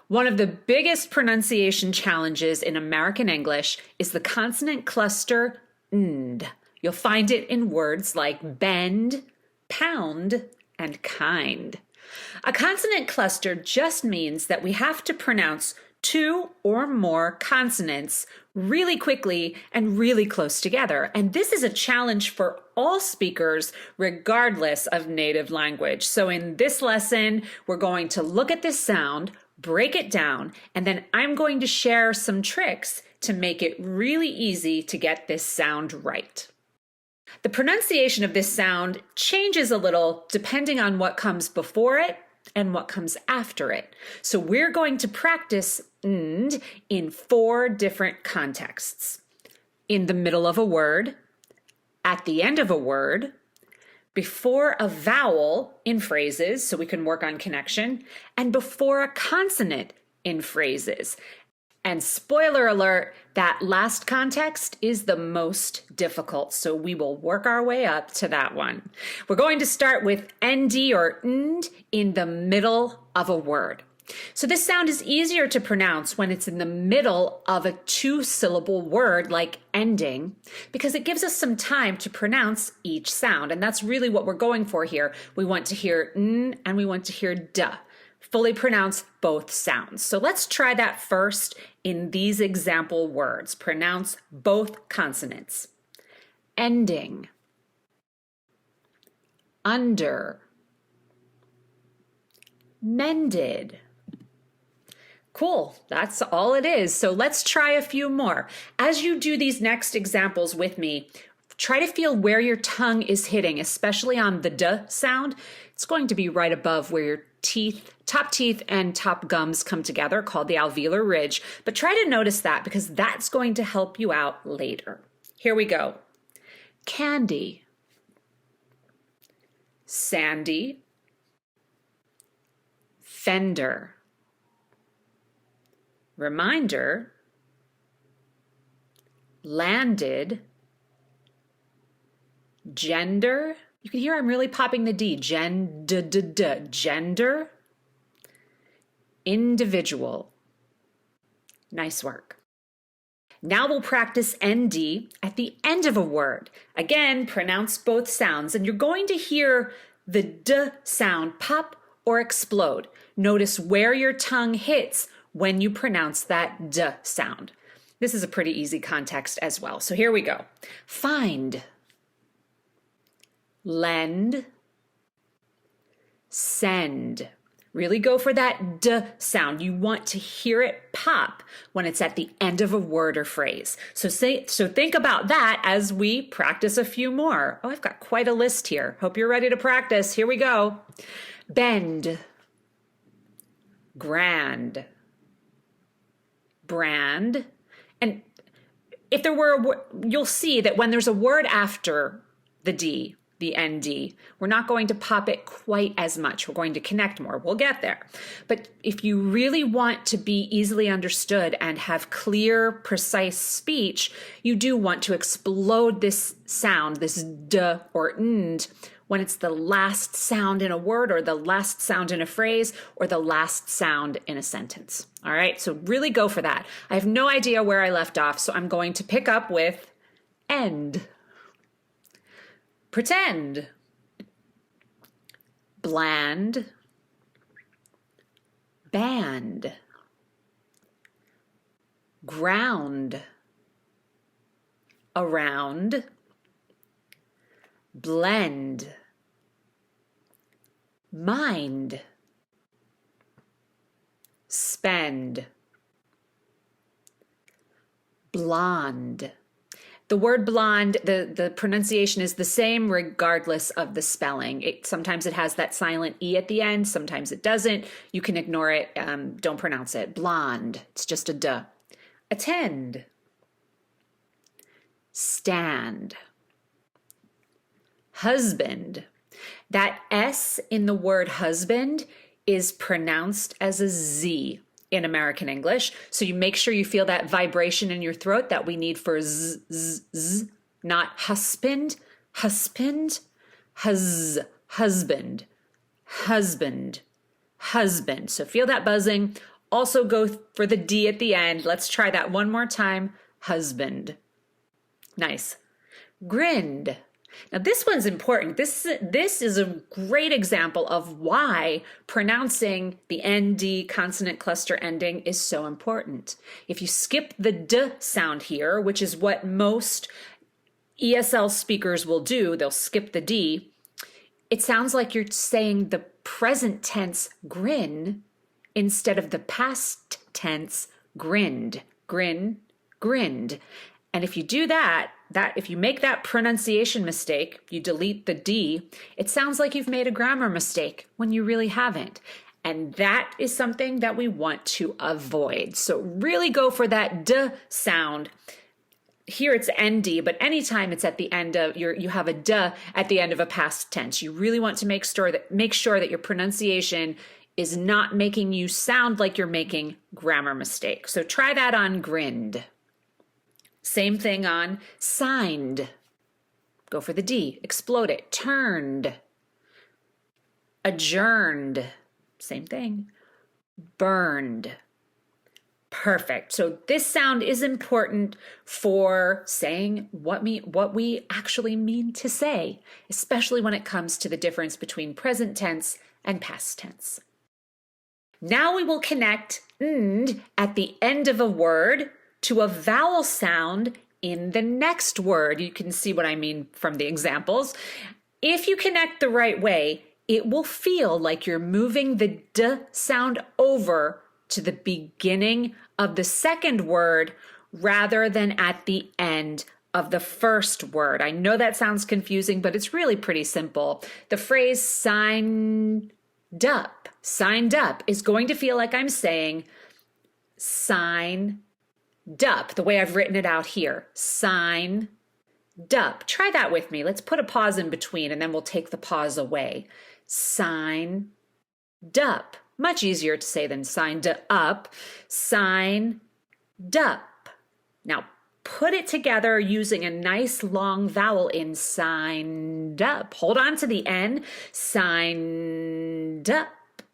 One of the biggest pronunciation challenges in American English is the consonant cluster nd. You'll find it in words like bend, pound, and kind. A consonant cluster just means that we have to pronounce two or more consonants really quickly and really close together. And this is a challenge for all speakers, regardless of native language. So in this lesson, we're going to look at this sound, break it down, and then I'm going to share some tricks to make it really easy to get this sound right. The pronunciation of this sound changes a little depending on what comes before it and what comes after it. So we're going to practice nd in 4 different contexts. In the middle of a word, at the end of a word, before a vowel in phrases, so we can work on connection, and before a consonant in phrases. And spoiler alert, that last context is the most difficult, so we will work our way up to that one. We're going to start with nd or nd in the middle of a word. So this sound is easier to pronounce when it's in the middle of a 2-syllable word like ending, because it gives us some time to pronounce each sound. And that's really what we're going for here. We want to hear n and we want to hear d. Fully pronounce both sounds. So let's try that first in these example words. Pronounce both consonants. Ending, under, mended. Cool, that's all it is. So let's try a few more. As you do these next examples with me, try to feel where your tongue is hitting, especially on the d sound. It's going to be right above where your top teeth and top gums come together, called the alveolar ridge. But try to notice that because that's going to help you out later. Here we go. Candy, sandy, fender, reminder, landed, gender. You can hear I'm really popping the D. Gender, individual. Nice work. Now we'll practice ND at the end of a word. Again, pronounce both sounds, and you're going to hear the D sound pop or explode. Notice where your tongue hits when you pronounce that D sound. This is a pretty easy context as well. So here we go. Find, lend, send. Really go for that D sound. You want to hear it pop when it's at the end of a word or phrase. So think about that as we practice a few more. Oh, I've got quite a list here. Hope you're ready to practice. Here we go. Bend, grand, brand. And if there were, you'll see that when there's a word after the D, the ND, we're not going to pop it quite as much. We're going to connect more. We'll get there. But if you really want to be easily understood and have clear, precise speech, you do want to explode this sound, this D or nd, when it's the last sound in a word or the last sound in a phrase or the last sound in a sentence. All right, so really go for that. I have no idea where I left off, so I'm going to pick up with end. Pretend, bland, band, ground, around, blend, mind, spend, blonde. The word blonde, the pronunciation is the same regardless of the spelling. Sometimes it has that silent E at the end, sometimes it doesn't. You can ignore it, don't pronounce it. Blonde, it's just a D. Attend, stand, husband. That S in the word husband is pronounced as a Z in American English. So you make sure you feel that vibration in your throat that we need for Z, Z, Z, not husband, husband, husband, husband, husband. So feel that buzzing Also go for the D at the end. Let's try that one more time. Husband. Nice. Grinned. Now this one's important. This is a great example of why pronouncing the ND consonant cluster ending is so important. If you skip the D sound here, which is what most ESL speakers will do, they'll skip the D, it sounds like you're saying the present tense grin instead of the past tense grinned. Grin, grinned. And if you do that, if you make that pronunciation mistake, you delete the D, it sounds like you've made a grammar mistake when you really haven't. And that is something that we want to avoid. So really go for that D sound. Here it's ND, but anytime it's at the end of you have a D at the end of a past tense. You really want to make sure that your pronunciation is not making you sound like you're making grammar mistakes. So try that on grinned. Same thing on signed. Go for the D, explode it. Turned. Adjourned. Same thing. Burned. Perfect. So this sound is important for saying what we actually mean to say, especially when it comes to the difference between present tense and past tense. Now we will connect "nd" at the end of a word to a vowel sound in the next word. You can see what I mean from the examples. If you connect the right way, it will feel like you're moving the D sound over to the beginning of the second word rather than at the end of the first word. I know that sounds confusing, but it's really pretty simple. The phrase signed up is going to feel like I'm saying sign up, the way I've written it out here. Sign up. Try that with me. Let's put a pause in between and then we'll take the pause away. Sign up. Much easier to say than signed up. Sign up. Now put it together using a nice long vowel in signed up. Hold on to the N. Signed up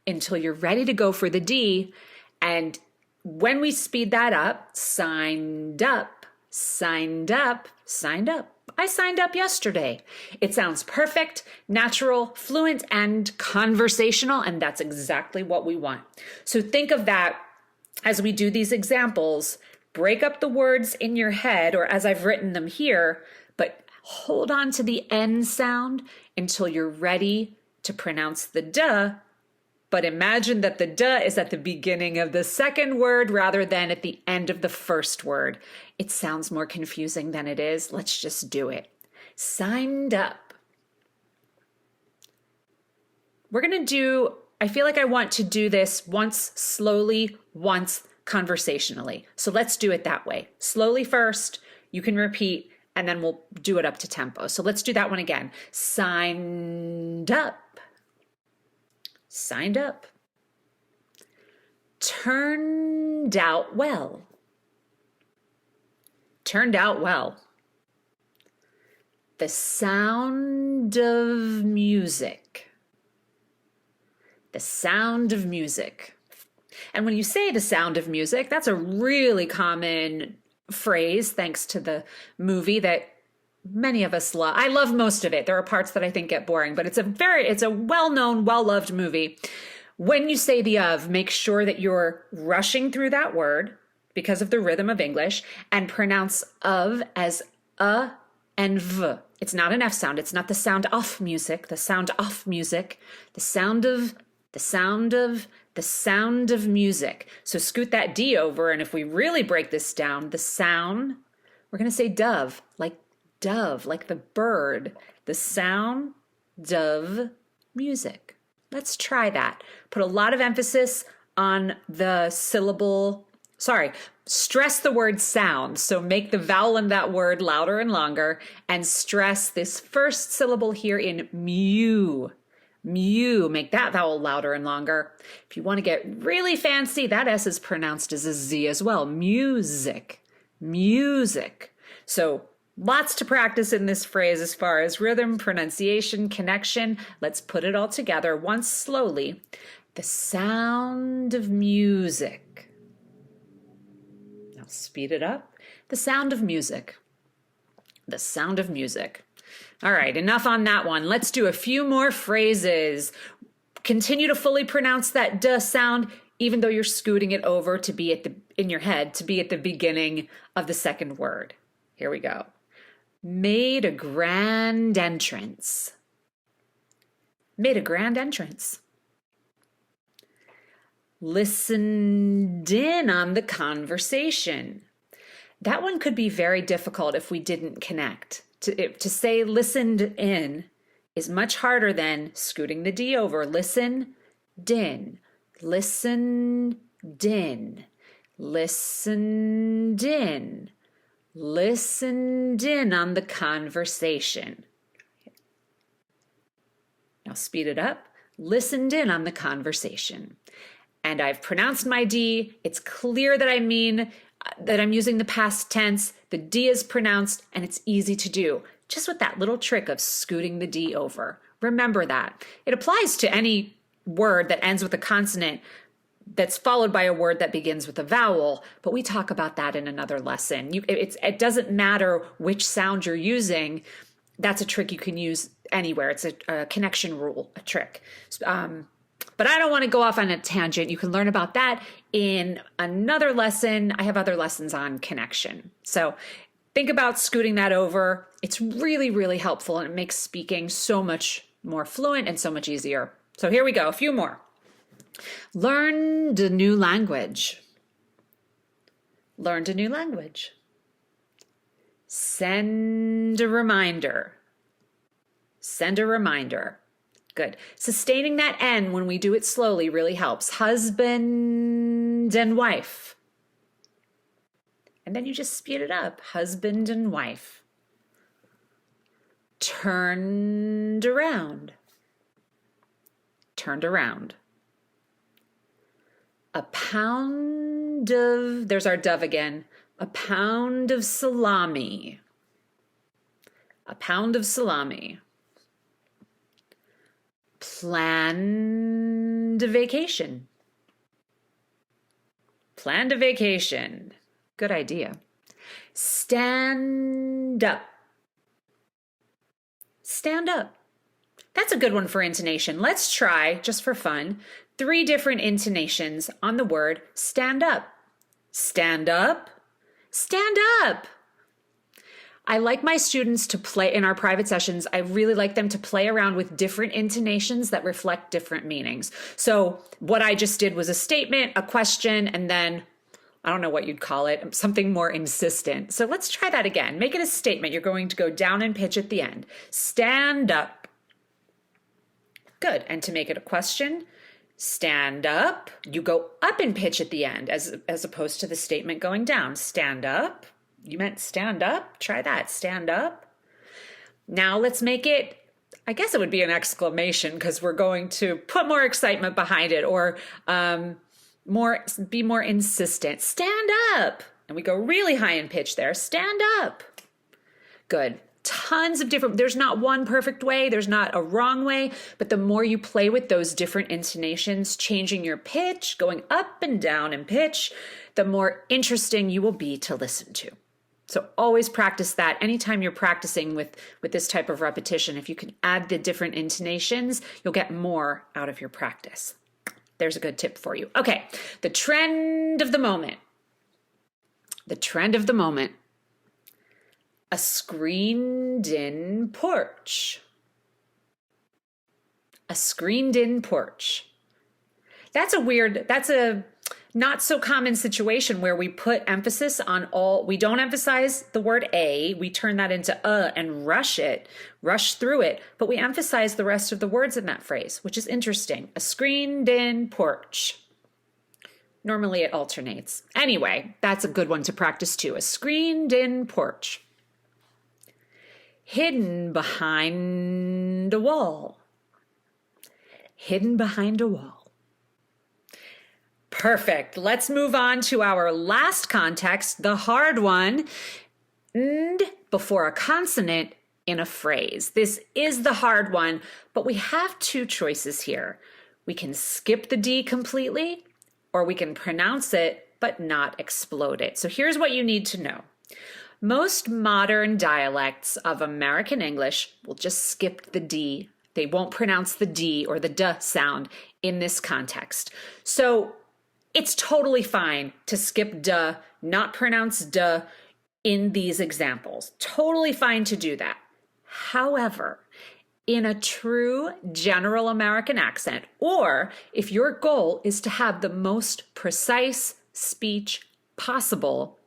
until you're ready to go for the D. And when we speed that up, signed up, signed up, signed up. I signed up yesterday. It sounds perfect, natural, fluent, and conversational, and that's exactly what we want. So think of that as we do these examples. Break up the words in your head, or as I've written them here, but hold on to the N sound until you're ready to pronounce the D. But imagine that the D is at the beginning of the second word rather than at the end of the first word. It sounds more confusing than it is. Let's just do it. Signed up. I feel like I want to do this once slowly, once conversationally. So let's do it that way. Slowly first, you can repeat, and then we'll do it up to tempo. So let's do that one again. Signed up. Signed up. Turned out well. Turned out well. The sound of music. The sound of music. And when you say the sound of music, that's a really common phrase, thanks to the movie that many of us love. I love most of it. There are parts that I think get boring, but it's a well-known, well-loved movie. When you say the of, make sure that you're rushing through that word because of the rhythm of English and pronounce of as a and v. It's not an F sound. It's not the sound of music, the sound of music, the sound of music. So scoot that D over. And if we really break this down, the sound, we're going to say dove, like the bird, the sound of music. Let's try that. Put a lot of emphasis on the syllable, stress the word sound. So make the vowel in that word louder and longer and stress this first syllable here in mew. Mew, make that vowel louder and longer. If you want to get really fancy, that S is pronounced as a Z as well. Music, music. So lots to practice in this phrase as far as rhythm, pronunciation, connection. Let's put it all together once slowly. The sound of music. I'll speed it up. The sound of music. The sound of music. All right, enough on that one. Let's do a few more phrases. Continue to fully pronounce that duh sound, even though you're scooting it over to be in your head, to be at the beginning of the second word. Here we go. Made a grand entrance. Made a grand entrance. Listened in on the conversation. That one could be very difficult if we didn't connect. To say listened in is much harder than scooting the D over. Listen, din. Listen, din. Listen, din. Listen, din on the conversation. Now speed it up. Listened in on the conversation. And I've pronounced my D. It's clear that I'm using the past tense. The D is pronounced and it's easy to do. Just with that little trick of scooting the D over. Remember that. It applies to any word that ends with a consonant that's followed by a word that begins with a vowel, but we talk about that in another lesson. It doesn't matter which sound you're using. That's a trick you can use anywhere. It's a connection rule, a trick. But I don't want to go off on a tangent. You can learn about that in another lesson. I have other lessons on connection. So think about scooting that over. It's really, really helpful, and it makes speaking so much more fluent and so much easier. So here we go, a few more. Learned a new language. Learned a new language. Send a reminder. Send a reminder. Good. Sustaining that N when we do it slowly really helps. Husband and wife. And then you just speed it up. Husband and wife. Turned around. Turned around. A pound of, there's our dove again. A pound of salami. A pound of salami. Planned a vacation. Planned a vacation. Good idea. Stand up. Stand up. That's a good one for intonation. Let's try, just for fun, 3 different intonations on the word stand up. Stand up. Stand up. I like my students to play in our private sessions. I really like them to play around with different intonations that reflect different meanings. So what I just did was a statement, a question, and then I don't know what you'd call it, something more insistent. So let's try that again. Make it a statement. You're going to go down in pitch at the end. Stand up. Good. And to make it a question, stand up. You go up in pitch at the end as opposed to the statement going down. Stand up. You meant stand up? Try that. Stand up. Now let's make it, I guess it would be an exclamation because we're going to put more excitement behind it, or be more insistent. Stand up. And we go really high in pitch there. Stand up. Good. Tons of different, there's not one perfect way, there's not a wrong way, but the more you play with those different intonations, changing your pitch, going up and down in pitch, the more interesting you will be to listen to. So always practice that. Anytime you're practicing with this type of repetition, if you can add the different intonations, you'll get more out of your practice. There's a good tip for you. Okay, the trend of the moment. The trend of the moment. A screened-in porch. A screened-in porch. That's a not so common situation where we put emphasis on we don't emphasize the word a, we turn that into and rush through it, but we emphasize the rest of the words in that phrase, which is interesting. A screened-in porch. Normally it alternates. Anyway, that's a good one to practice too. A screened-in porch. Hidden behind a wall. Hidden behind a wall. Perfect. Let's move on to our last context, the hard one. And before a consonant in a phrase. This is the hard one, but we have 2 choices here. We can skip the D completely, or we can pronounce it, but not explode it. So here's what you need to know. Most modern dialects of American English will just skip the D. They won't pronounce the D or the D sound in this context. So it's totally fine to skip D, not pronounce D in these examples. Totally fine to do that. However, in a true general American accent, or if your goal is to have the most precise speech possible,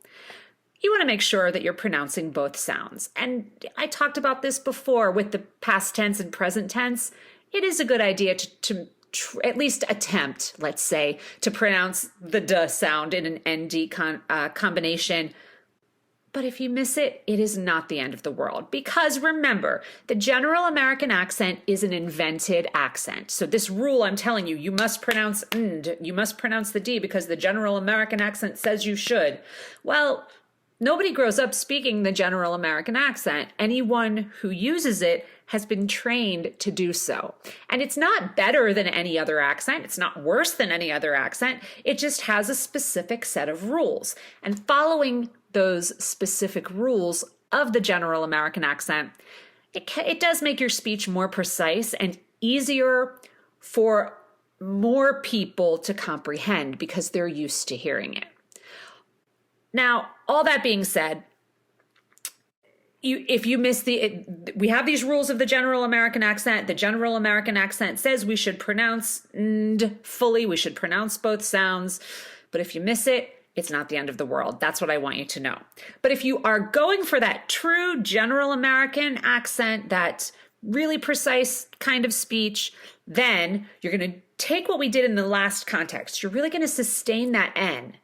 you want to make sure that you're pronouncing both sounds. And I talked about this before with the past tense and present tense. It is a good idea to at least attempt, let's say, to pronounce the D sound in an ND combination. But if you miss it, it is not the end of the world. Because remember, the general American accent is an invented accent. So this rule I'm telling you, you must pronounce "nd," you must pronounce the D because the general American accent says you should. Well, nobody grows up speaking the general American accent. Anyone who uses it has been trained to do so. And it's not better than any other accent. It's not worse than any other accent. It just has a specific set of rules. And following those specific rules of the general American accent, it does make your speech more precise and easier for more people to comprehend because they're used to hearing it. Now, all that being said, if you miss we have these rules of the general American accent. The general American accent says we should pronounce "nd" fully. We should pronounce both sounds. But if you miss it, it's not the end of the world. That's what I want you to know. But if you are going for that true general American accent, that really precise kind of speech, then you're going to take what we did in the last context. You're really going to sustain that N.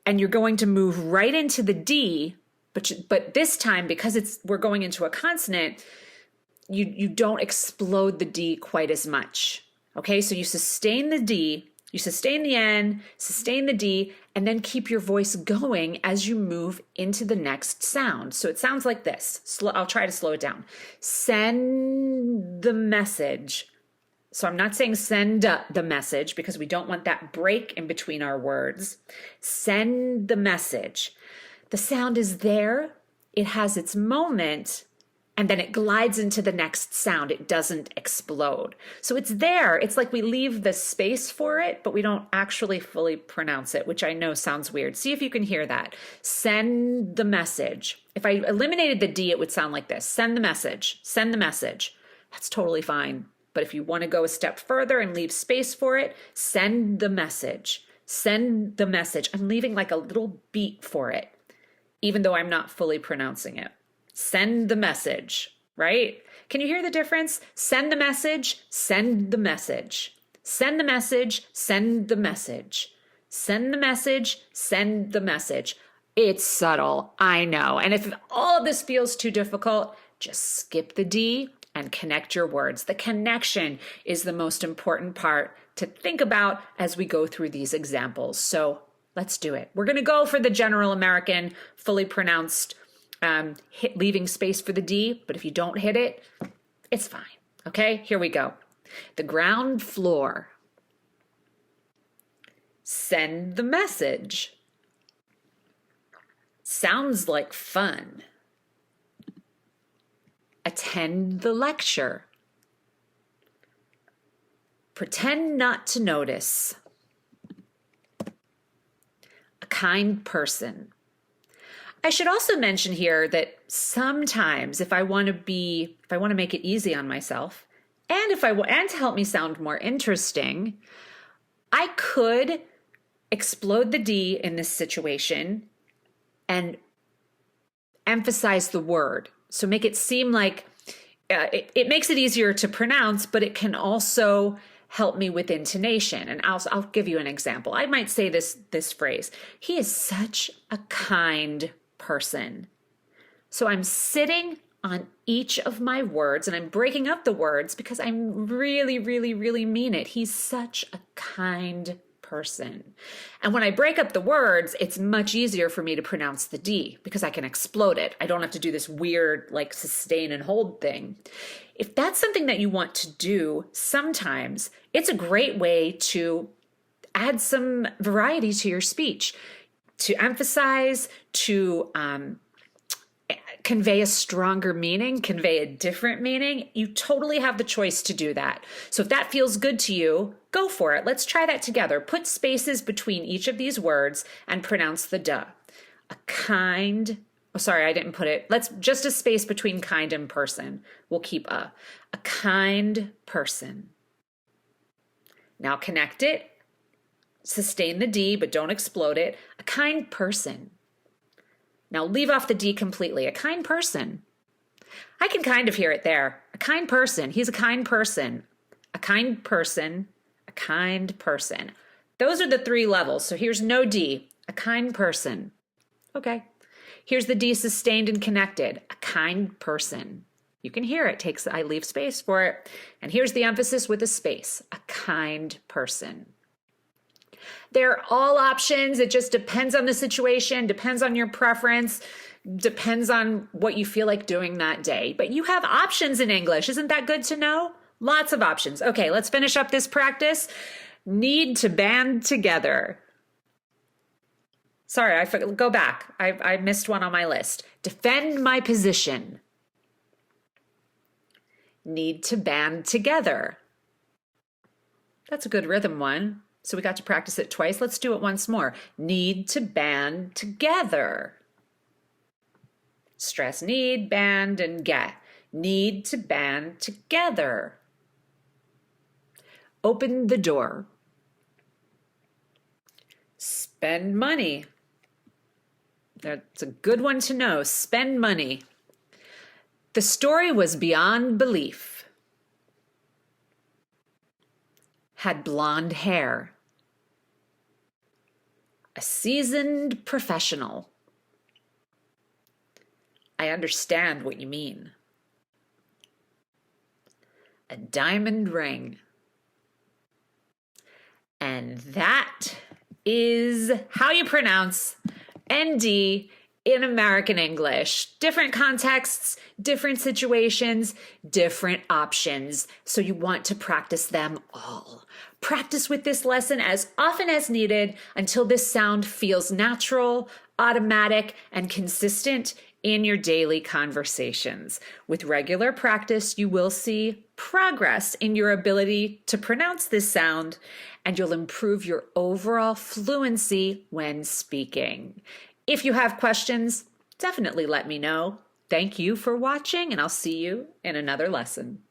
And you're going to move right into the D, but this time, because we're going into a consonant, you don't explode the D quite as much. Okay, so you sustain the D, you sustain the N, sustain the D, and then keep your voice going as you move into the next sound. So it sounds like this. I'll try to slow it down. Send the message. So I'm not saying send the message because we don't want that break in between our words. Send the message. The sound is there. It has its moment, and then it glides into the next sound. It doesn't explode. So it's there. It's like we leave the space for it, but we don't actually fully pronounce it, which I know sounds weird. See if you can hear that. Send the message. If I eliminated the D, it would sound like this. Send the message. Send the message. That's totally fine. But if you want to go a step further and leave space for it, send the message. Send the message. I'm leaving like a little beat for it, even though I'm not fully pronouncing it. Send the message, right? Can you hear the difference? Send the message, send the message. Send the message, send the message. Send the message, send the message. It's subtle, I know. And if all of this feels too difficult, just skip the D and connect your words. The connection is the most important part to think about as we go through these examples. So let's do it. We're going to go for the general American, fully pronounced, leaving space for the D. But if you don't hit it, it's fine. Okay, here we go. The ground floor. Send the message. Sounds like fun. Attend the lecture. Pretend not to notice. A kind person. I should also mention here that sometimes if I want to make it easy on myself, and to help me sound more interesting, I could explode the D in this situation and emphasize the word. So make it seem like it makes it easier to pronounce, but it can also help me with intonation. And I'll give you an example. I might say this phrase, he is such a kind person. So I'm sitting on each of my words and I'm breaking up the words because I really, really, really mean it. He's such a kind person. And when I break up the words, it's much easier for me to pronounce the D because I can explode it. I don't have to do this weird like sustain and hold thing. If that's something that you want to do, sometimes it's a great way to add some variety to your speech, to emphasize, to convey a stronger meaning, convey a different meaning. You totally have the choice to do that. So if that feels good to you, go for it. Let's try that together. Put spaces between each of these words and pronounce the duh. A kind, oh, sorry, I didn't put it. Let's just a space between kind and person. We'll keep a kind person. Now connect it. Sustain the D, but don't explode it. A kind person. Now leave off the D completely. A kind person. I can kind of hear it there. A kind person. He's a kind person. A kind person. A kind person. Those are the 3 levels. So here's no D. A kind person. Okay. Here's the D sustained and connected. A kind person. You can hear it. I leave space for it. And here's the emphasis with a space. A kind person. They're all options. It just depends on the situation, depends on your preference, depends on what you feel like doing that day. But you have options in English. Isn't that good to know? Lots of options. Okay, let's finish up this practice. Need to band together. Sorry, go back. I missed one on my list. Defend my position. Need to band together. That's a good rhythm one. So we got to practice it twice. Let's do it once more. Need to band together. Stress need, band, and get. Need to band together. Open the door. Spend money. That's a good one to know. Spend money. The story was beyond belief. Had blonde hair. A seasoned professional. I understand what you mean. A diamond ring. And that is how you pronounce ND in American English. Different contexts, different situations, different options. So you want to practice them all. Practice with this lesson as often as needed until this sound feels natural, automatic, and consistent in your daily conversations. With regular practice, you will see progress in your ability to pronounce this sound, and you'll improve your overall fluency when speaking. If you have questions, definitely let me know. Thank you for watching, and I'll see you in another lesson.